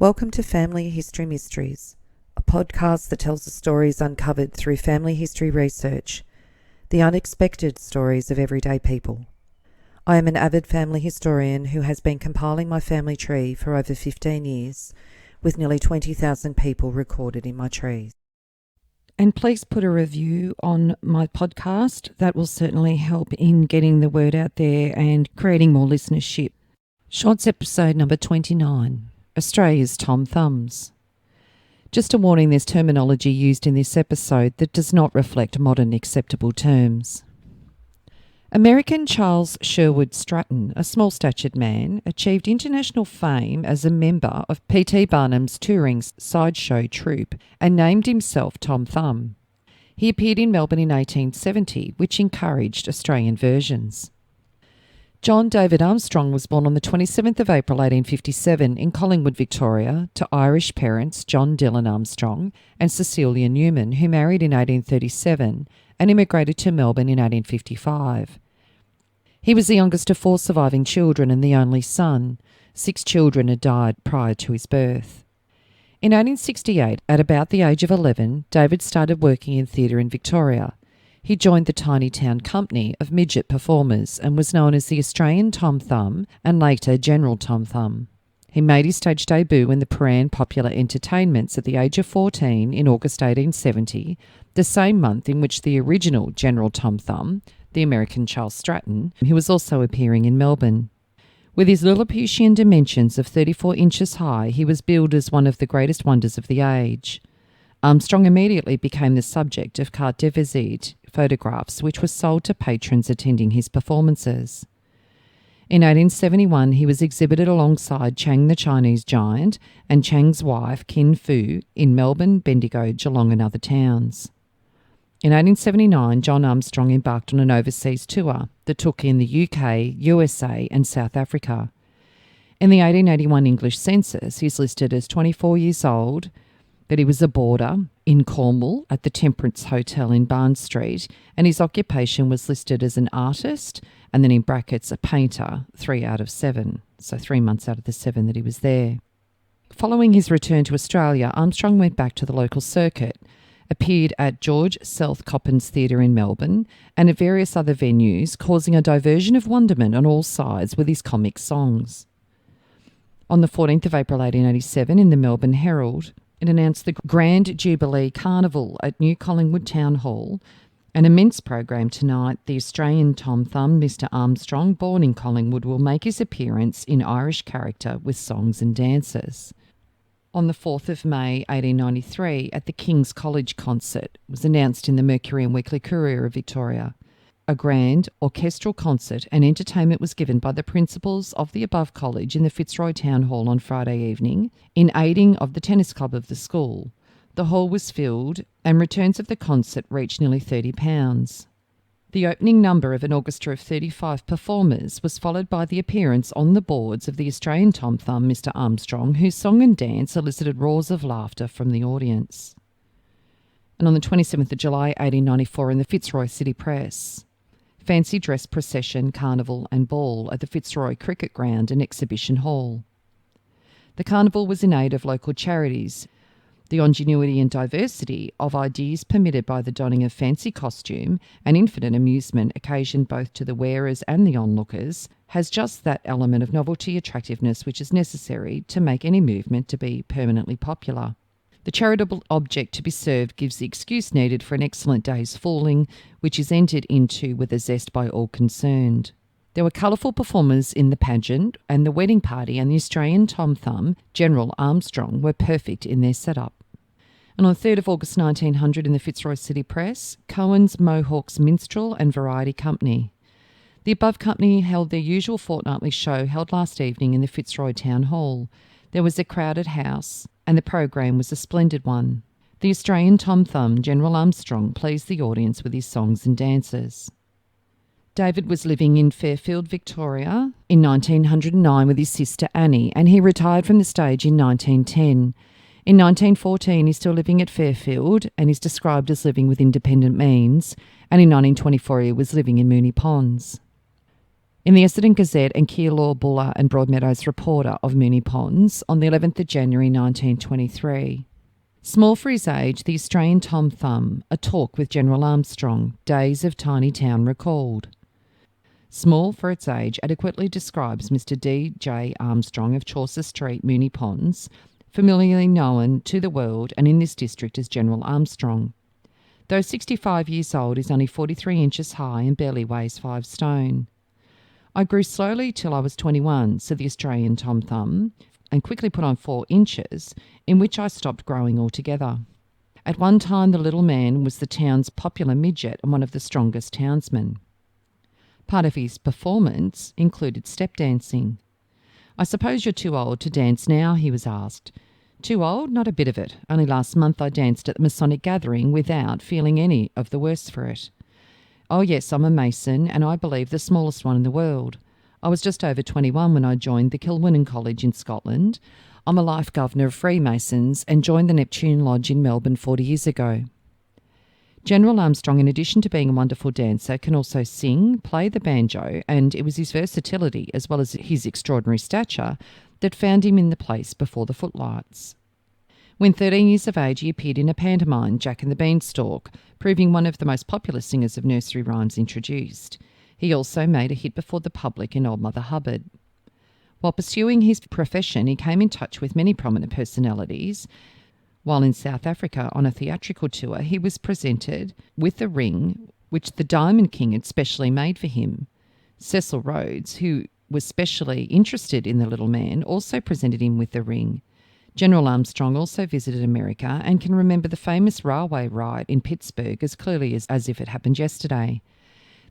Welcome to Family History Mysteries, a podcast that tells the stories uncovered through family history research, the unexpected stories of everyday people. I am an avid family historian who has been compiling my family tree for over 15 years, with nearly 20,000 people recorded in my trees. And please put a review on my podcast. That will certainly help in getting the word out there and creating more listenership. Shorts episode number 29. Australia's Tom Thumbs. Just a warning, there's terminology used in this episode that does not reflect modern acceptable terms. American Charles Sherwood Stratton, a small-statured man, achieved international fame as a member of P.T. Barnum's touring sideshow troupe and named himself Tom Thumb. He appeared in Melbourne in 1870, which encouraged Australian versions. John David Armstrong was born on the 27th of April 1857 in Collingwood, Victoria, to Irish parents John Dillon Armstrong and Cecilia Newman, who married in 1837 and immigrated to Melbourne in 1855. He was the youngest of 4 surviving children and the only son. 6 children had died prior to his birth. In 1868, at about the age of 11, David started working in theatre in Victoria. He joined the tiny town company of midget performers and was known as the Australian Tom Thumb and later General Tom Thumb. He made his stage debut in the Paran Popular Entertainments at the age of 14 in August 1870, the same month in which the original General Tom Thumb, the American Charles Stratton, who was also appearing in Melbourne. With his Lilliputian dimensions of 34 inches high, he was billed as one of the greatest wonders of the age. Armstrong immediately became the subject of carte de visite photographs which were sold to patrons attending his performances. In 1871, he was exhibited alongside Chang the Chinese giant and Chang's wife, Kin Fu, in Melbourne, Bendigo, Geelong and other towns. In 1879, John Armstrong embarked on an overseas tour that took in the UK, USA and South Africa. In the 1881 English census, he's listed as 24 years old, that he was a boarder in Cornwall at the Temperance Hotel in Barnes Street, and his occupation was listed as an artist and then in brackets a painter, 3 out of 7, so 3 months out of the 7 that he was there. Following his return to Australia, Armstrong went back to the local circuit, appeared at George South Coppin's Theatre in Melbourne and at various other venues, causing a diversion of wonderment on all sides with his comic songs. On the 14th of April 1887, in the Melbourne Herald, it announced the Grand Jubilee Carnival at New Collingwood Town Hall, an immense program tonight. The Australian Tom Thumb, Mr. Armstrong, born in Collingwood, will make his appearance in Irish character with songs and dances. On the 4th of May 1893, at the King's College concert, it was announced in the Mercury and Weekly Courier of Victoria. A grand orchestral concert and entertainment was given by the principals of the above college in the Fitzroy Town Hall on Friday evening in aiding of the tennis club of the school. The hall was filled and returns of the concert reached nearly £30. The opening number of an orchestra of 35 performers was followed by the appearance on the boards of the Australian Tom Thumb, Mr. Armstrong, whose song and dance elicited roars of laughter from the audience. And on the 27th of July 1894 in the Fitzroy City Press, fancy dress procession, carnival and ball at the Fitzroy Cricket Ground and Exhibition Hall. The carnival was in aid of local charities. The ingenuity and diversity of ideas permitted by the donning of fancy costume and infinite amusement occasioned both to the wearers and the onlookers has just that element of novelty, attractiveness which is necessary to make any movement to be permanently popular. The charitable object to be served gives the excuse needed for an excellent day's fooling, which is entered into with a zest by all concerned. There were colourful performers in the pageant, and the wedding party and the Australian Tom Thumb, General Armstrong, were perfect in their setup. And on 3rd of August 1900 in the Fitzroy City Press, Cohen's Mohawks Minstrel and Variety Company. The above company held their usual fortnightly show held last evening in the Fitzroy Town Hall. There was a crowded house, and the program was a splendid one. The Australian Tom Thumb, General Armstrong, pleased the audience with his songs and dances. David was living in Fairfield, Victoria, in 1909 with his sister Annie, and he retired from the stage in 1910. In 1914, he's still living at Fairfield and is described as living with independent means, and in 1924 he was living in Moonee Ponds. In the Essendon Gazette and Keilor, Buller and Broadmeadows Reporter of Moonee Ponds on the 11th of January 1923. Small for his age, the Australian Tom Thumb, a talk with General Armstrong, days of tiny town recalled. Small for its age adequately describes Mr. D.J. Armstrong of Chaucer Street, Moonee Ponds, familiarly known to the world and in this district as General Armstrong. Though 65 years old, is only 43 inches high and barely weighs 5 stone. I grew slowly till I was 21, said the Australian Tom Thumb, and quickly put on 4 inches, in which I stopped growing altogether. At one time the little man was the town's popular midget and one of the strongest townsmen. Part of his performance included step dancing. "I suppose you're too old to dance now?" he was asked. "Too old? Not a bit of it. Only last month I danced at the Masonic gathering without feeling any of the worse for it." "Oh yes, I'm a Mason, and I believe the smallest one in the world. I was just over 21 when I joined the Kilwinning College in Scotland. I'm a life governor of Freemasons and joined the Neptune Lodge in Melbourne 40 years ago." General Armstrong, in addition to being a wonderful dancer, can also sing, play the banjo, and it was his versatility, as well as his extraordinary stature, that found him in the place before the footlights. When 13 years of age, he appeared in a pantomime, Jack and the Beanstalk, proving one of the most popular singers of nursery rhymes introduced. He also made a hit before the public in Old Mother Hubbard. While pursuing his profession, he came in touch with many prominent personalities. While in South Africa on a theatrical tour, he was presented with a ring which the Diamond King had specially made for him. Cecil Rhodes, who was specially interested in the little man, also presented him with the ring. General Armstrong also visited America and can remember the famous railway ride in Pittsburgh as clearly as if it happened yesterday.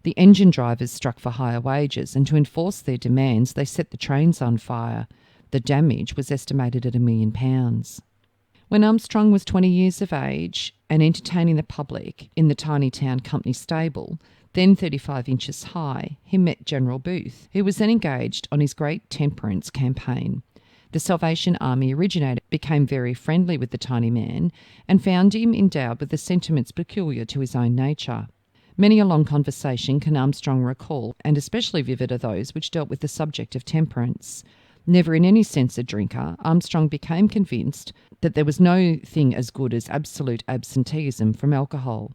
The engine drivers struck for higher wages, and to enforce their demands, they set the trains on fire. The damage was estimated at £1 million. When Armstrong was 20 years of age and entertaining the public in the tiny town company stable, then 35 inches high, he met General Booth, who was then engaged on his great temperance campaign. The Salvation Army originator became very friendly with the tiny man and found him endowed with the sentiments peculiar to his own nature. Many a long conversation can Armstrong recall, and especially vivid are those which dealt with the subject of temperance. Never in any sense a drinker, Armstrong became convinced that there was no thing as good as absolute absenteeism from alcohol.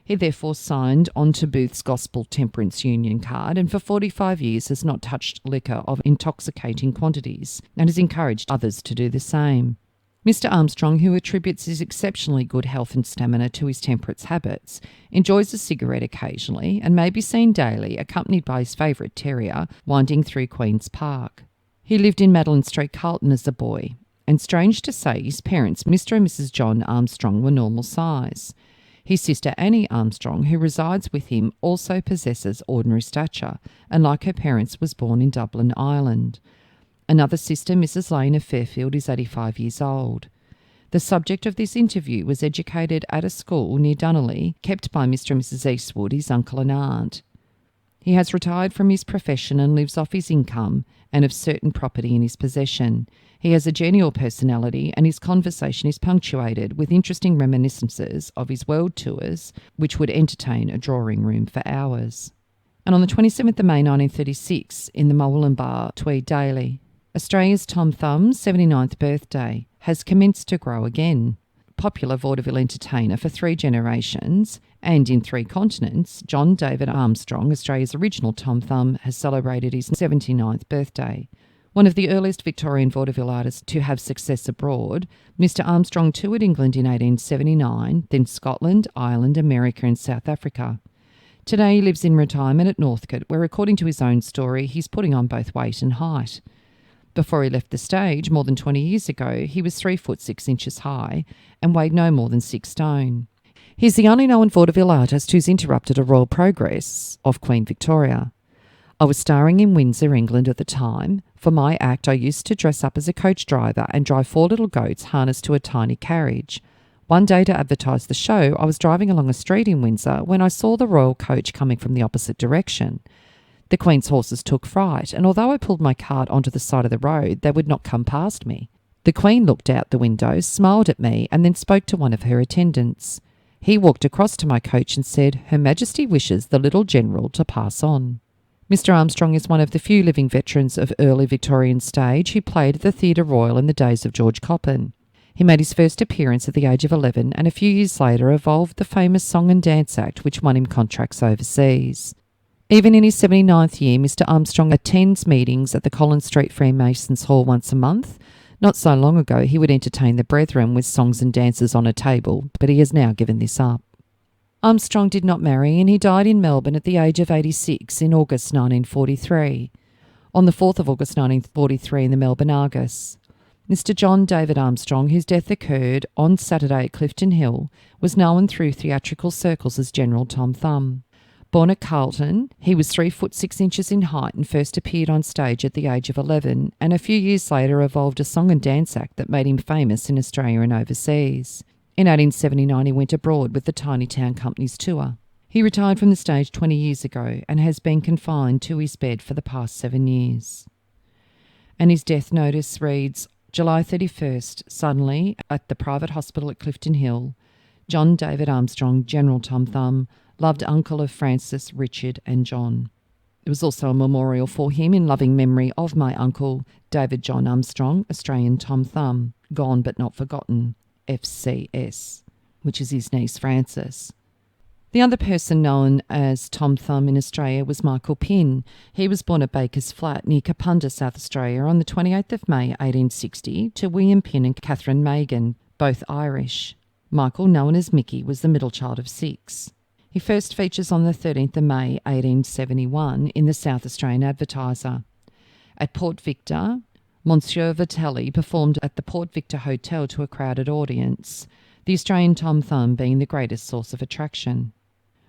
He therefore signed on to Booth's Gospel Temperance Union card, and for 45 years has not touched liquor of intoxicating quantities, and has encouraged others to do the same. Mr. Armstrong, who attributes his exceptionally good health and stamina to his temperance habits, enjoys a cigarette occasionally and may be seen daily, accompanied by his favourite terrier, winding through Queen's Park. He lived in Madeline Street, Carlton, as a boy, and strange to say, his parents, Mr. and Mrs. John Armstrong, were normal size. His sister Annie Armstrong, who resides with him, also possesses ordinary stature, and like her parents was born in Dublin, Ireland. Another sister, Mrs. Lane of Fairfield, is 85 years old. The subject of this interview was educated at a school near Dunolly, kept by Mr. and Mrs. Eastwood, his uncle and aunt. He has retired from his profession and lives off his income and of certain property in his possession. He has a genial personality, and his conversation is punctuated with interesting reminiscences of his world tours, which would entertain a drawing room for hours. And on the 27th of May 1936, in the Mulwillumbah Tweed Daily, Australia's Tom Thumb's 79th birthday has commenced to grow again. Popular vaudeville entertainer for 3 generations and in 3 continents, John David Armstrong, Australia's original Tom Thumb, has celebrated his 79th birthday. One of the earliest Victorian vaudeville artists to have success abroad, Mr. Armstrong toured England in 1879, then Scotland, Ireland, America and South Africa. Today he lives in retirement at Northcote, where, according to his own story, he's putting on both weight and height. Before he left the stage more than 20 years ago, he was 3 foot 6 inches high and weighed no more than 6 stone. He's the only known vaudeville artist who's interrupted a royal progress of Queen Victoria. I was starring in Windsor, England at the time. For my act, I used to dress up as a coach driver and drive 4 little goats harnessed to a tiny carriage. One day, to advertise the show, I was driving along a street in Windsor when I saw the royal coach coming from the opposite direction. The Queen's horses took fright, and although I pulled my cart onto the side of the road, they would not come past me. The Queen looked out the window, smiled at me, and then spoke to one of her attendants. He walked across to my coach and said, "Her Majesty wishes the little general to pass on." Mr Armstrong is one of the few living veterans of early Victorian stage who played at the Theatre Royal in the days of George Coppin. He made his first appearance at the age of 11 and a few years later evolved the famous Song and Dance Act, which won him contracts overseas. Even in his 79th year, Mr Armstrong attends meetings at the Collins Street Freemasons Hall once a month. Not so long ago, he would entertain the brethren with songs and dances on a table, but he has now given this up. Armstrong did not marry and he died in Melbourne at the age of 86 in August 1943. On the 4th of August 1943 in the Melbourne Argus. Mr John David Armstrong, whose death occurred on Saturday at Clifton Hill, was known through theatrical circles as General Tom Thumb. Born at Carlton, he was 3 foot 6 inches in height and first appeared on stage at the age of 11, and a few years later evolved a song and dance act that made him famous in Australia and overseas. In 1879 he went abroad with the Tiny Town Company's tour. He retired from the stage 20 years ago and has been confined to his bed for the past 7 years. And his death notice reads, July 31st, suddenly, at the private hospital at Clifton Hill, John David Armstrong, General Tom Thumb, loved uncle of Francis, Richard and John. There was also a memorial for him in loving memory of my uncle, David John Armstrong, Australian Tom Thumb, gone but not forgotten, FCS, which is his niece Frances. The other person known as Tom Thumb in Australia was Michael Pinn. He was born at Baker's Flat near Kapunda, South Australia on the 28th of May 1860 to William Pinn and Catherine Megan, both Irish. Michael, known as Mickey, was the middle child of 6. He first features on the 13th of May 1871 in the South Australian Advertiser. At Port Victor, Monsieur Vitelli performed at the Port Victor Hotel to a crowded audience, the Australian Tom Thumb being the greatest source of attraction.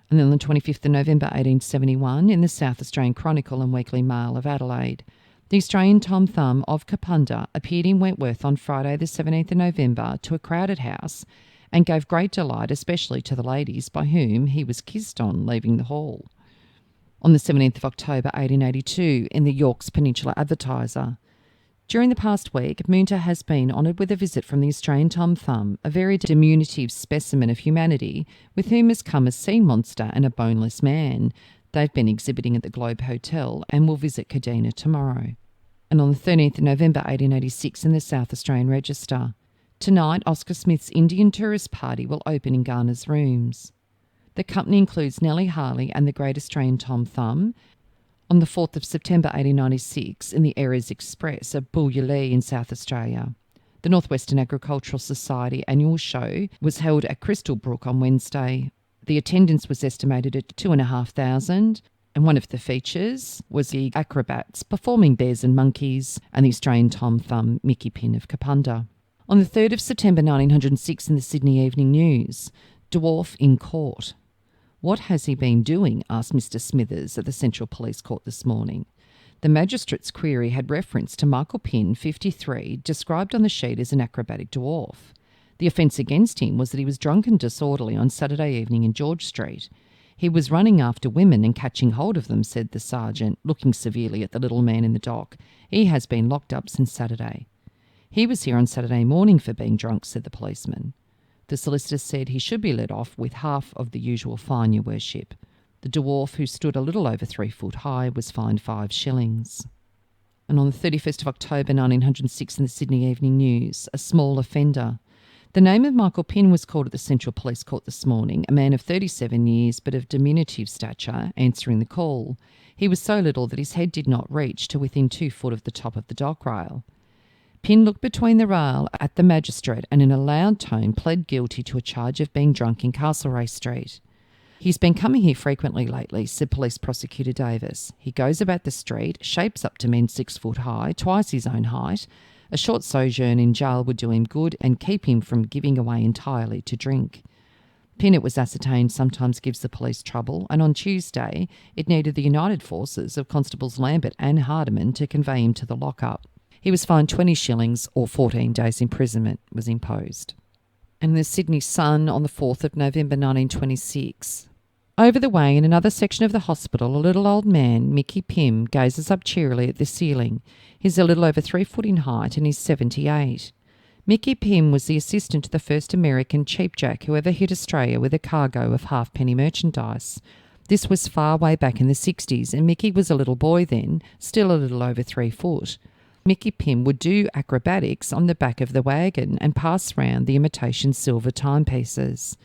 And then on the 25th of November 1871 in the South Australian Chronicle and Weekly Mail of Adelaide, the Australian Tom Thumb of Kapunda appeared in Wentworth on Friday the 17th of November to a crowded house and gave great delight especially to the ladies by whom he was kissed on leaving the hall. On the 17th of October 1882 in the York's Peninsula Advertiser, during the past week, Moonta has been honoured with a visit from the Australian Tom Thumb, a very diminutive specimen of humanity, with whom has come a sea monster and a boneless man. They've been exhibiting at the Globe Hotel and will visit Kadina tomorrow. And on the 13th of November 1886 in the South Australian Register, tonight Oscar Smith's Indian Tourist Party will open in Garner's Rooms. The company includes Nellie Harley and the Great Australian Tom Thumb. On the 4th of September 1896 in the Errors Express at Bulyalee in South Australia. The Northwestern Agricultural Society annual show was held at Crystal Brook on Wednesday. The attendance was estimated at 2,500, and one of the features was the acrobats performing bears and monkeys and the Australian Tom Thumb Mickey Pinn of Kapunda. On the 3rd of September 1906 in the Sydney Evening News, Dwarf in Court. What has he been doing? Asked Mr Smithers at the Central Police Court this morning. The magistrate's query had reference to Michael Pinn, 53, described on the sheet as an acrobatic dwarf. The offence against him was that he was drunk and disorderly on Saturday evening in George Street. He was running after women and catching hold of them, said the sergeant, looking severely at the little man in the dock. He has been locked up since Saturday. He was here on Saturday morning for being drunk, said the policeman. The solicitor said he should be let off with half of the usual fine, your worship. The dwarf, who stood a little over 3 foot high, was fined 5 shillings. And on the 31st of October 1906 in the Sydney Evening News, a small offender. The name of Michael Pinn was called at the Central Police Court this morning, a man of 37 years but of diminutive stature, answering the call. He was so little that his head did not reach to within 2 foot of the top of the dock rail. Pinn looked between the rail at the magistrate and in a loud tone pled guilty to a charge of being drunk in Castlereagh Street. He's been coming here frequently lately, said Police Prosecutor Davis. He goes about the street, shapes up to men 6 foot high, twice his own height. A short sojourn in jail would do him good and keep him from giving away entirely to drink. Pinn, it was ascertained, sometimes gives the police trouble, and on Tuesday it needed the united forces of Constables Lambert and Hardiman to convey him to the lockup. He was fined 20 shillings or 14 days imprisonment was imposed. And the Sydney Sun on the 4th of November 1926. Over the way in another section of the hospital, a little old man, Mickey Pym, gazes up cheerily at the ceiling. He's a little over 3 foot in height and he's 78. Mickey Pym was the assistant to the first American cheapjack who ever hit Australia with a cargo of halfpenny merchandise. This was far way back in the 60s, and Mickey was a little boy then, still a little over 3 foot. Mickey Pym would do acrobatics on the back of the wagon and pass round the imitation silver timepieces.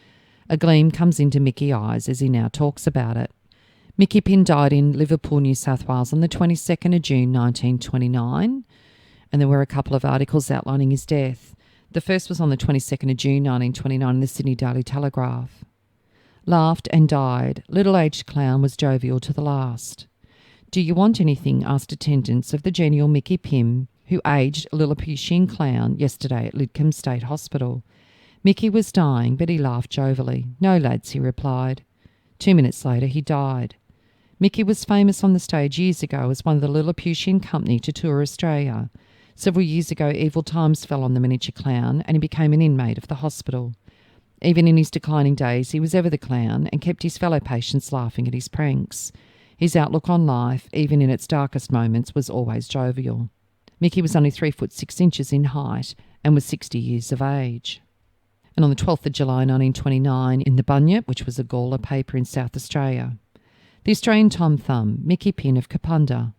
A gleam comes into Mickey's eyes as he now talks about it. Mickey Pym died in Liverpool, New South Wales on the 22nd of June 1929, and there were a couple of articles outlining his death. The first was on the 22nd of June 1929 in the Sydney Daily Telegraph. Laughed and died. Little-aged clown was jovial to the last. Do you want anything? Asked attendants of the genial Mickey Pym, who aged a Lilliputian clown yesterday at Lidcombe State Hospital. Mickey was dying, but he laughed jovially. No, lads, he replied. 2 minutes later, he died. Mickey was famous on the stage years ago as one of the Lilliputian company to tour Australia. Several years ago, evil times fell on the miniature clown, and he became an inmate of the hospital. Even in his declining days, he was ever the clown and kept his fellow patients laughing at his pranks. His outlook on life, even in its darkest moments, was always jovial. Mickey was only 3 foot 6 inches in height and was 60 years of age. And on the 12th of July 1929, in the Bunyip, which was a Gawler paper in South Australia, the Australian Tom Thumb, Mickey Pym of Kapunda.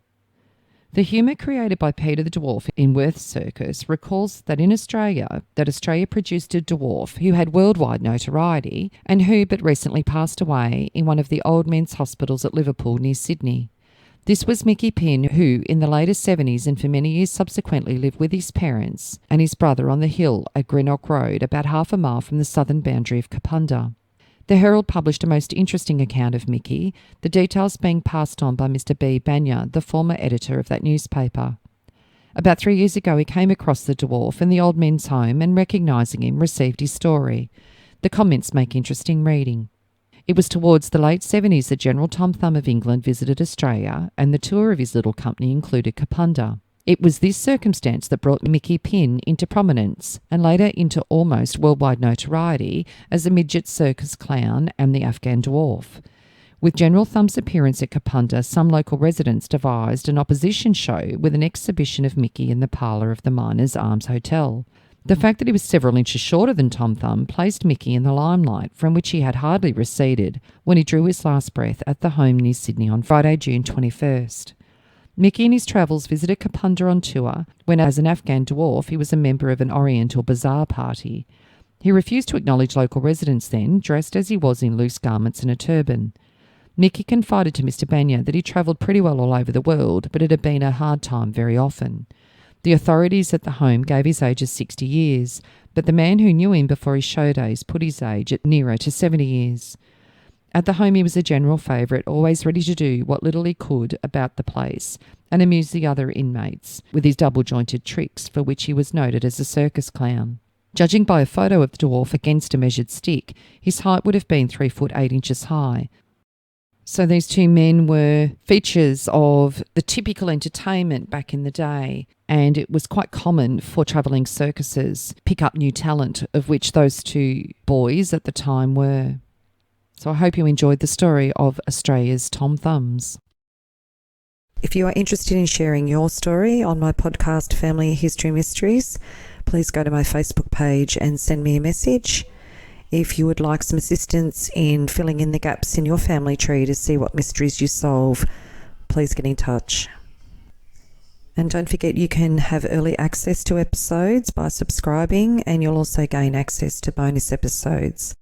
The humour created by Peter the Dwarf in Worth's Circus recalls that in Australia, Australia produced a dwarf who had worldwide notoriety and who but recently passed away in one of the old men's hospitals at Liverpool near Sydney. This was Mickey Pym, who in the later 70s and for many years subsequently lived with his parents and his brother on the hill at Greenock Road, about half a mile from the southern boundary of Kapunda. The Herald published a most interesting account of Mickey, the details being passed on by Mr. B. Banya, the former editor of that newspaper. About 3 years ago, he came across the dwarf in the old men's home and, recognising him, received his story. The comments make interesting reading. It was towards the late 70s that General Tom Thumb of England visited Australia, and the tour of his little company included Kapunda. It was this circumstance that brought Mickey Pym into prominence and later into almost worldwide notoriety as a midget circus clown and the Afghan dwarf. With General Thumb's appearance at Kapunda, some local residents devised an opposition show with an exhibition of Mickey in the parlour of the Miners' Arms Hotel. The fact that he was several inches shorter than Tom Thumb placed Mickey in the limelight, from which he had hardly receded when he drew his last breath at the home near Sydney on Friday, June 21st. Mickey in his travels visited Kapunda on tour when, as an Afghan dwarf, he was a member of an Oriental bazaar party. He refused to acknowledge local residents then, dressed as he was in loose garments and a turban. Mickey confided to Mr. Banya that he travelled pretty well all over the world, but it had been a hard time very often. The authorities at the home gave his age as 60 years, but the man who knew him before his show days put his age at nearer to 70 years. At the home he was a general favourite, always ready to do what little he could about the place and amuse the other inmates with his double-jointed tricks, for which he was noted as a circus clown. Judging by a photo of the dwarf against a measured stick, his height would have been 3 foot 8 inches high. So these two men were features of the typical entertainment back in the day, and it was quite common for travelling circuses pick up new talent, of which those two boys at the time were. So I hope you enjoyed the story of Australia's Tom Thumbs. If you are interested in sharing your story on my podcast, Family History Mysteries, please go to my Facebook page and send me a message. If you would like some assistance in filling in the gaps in your family tree to see what mysteries you solve, please get in touch. And don't forget, you can have early access to episodes by subscribing, and you'll also gain access to bonus episodes.